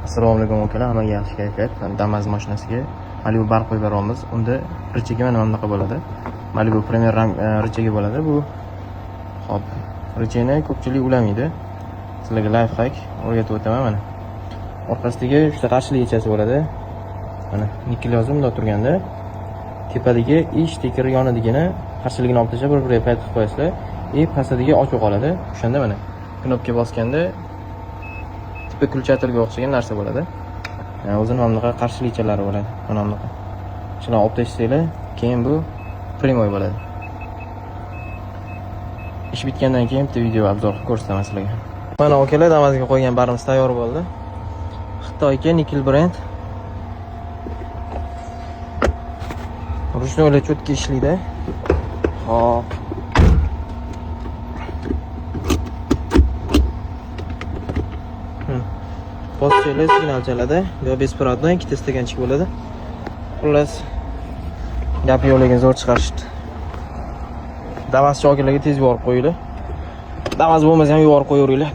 Assalomu alaykum akalar, hammaga yaxshi kayfiyat. Damas mashinasiga Malibu bar qo'yib beramiz. Unda richagi mana bunaqa bo'ladi. Malibu Premier rang richagi bo'ladi. Bu hop, richani ko'pchilik ulamaydi. Sizlarga life hack o'rgatib o'taman mana. Orqasidagi uchta qarshilikchasi bo'ladi. Mana nikel yozib bunda turganda tepadagi ish tekir yonidigina qarshiligini olib tashlab bir-biriga payt qilib qo'yasizlar. Pastdagi ochiq qoladi. O'shanda mana knopka bosganda kulchatilga o'xshagan narsa bo'ladi. O'zini hamnaqa qarshilikchalari bo'ladi. Mana bunaqa. Shuni olib tashlanglar, keyin bu primoy bo'ladi. Ish bitgandan keyin bitta video obzor qilib ko'rsataman sizlarga. Mana akalar, Damasga qo'ygan barimiz tayyor bo'ldi. Xitoyga nikel brend. Ruchnoylar cho'tki ishlaydi. Hop. Postcheli signal chaladi. Bu besparoddan ikkita stakanchik bo'ladi. Xullas, gap yo'qligini zo'r chiqarishdi. Damas jokilarga tez yuborib qo'yinglar. Damas bo'lmasa ham yuborib qo'yaveringlar.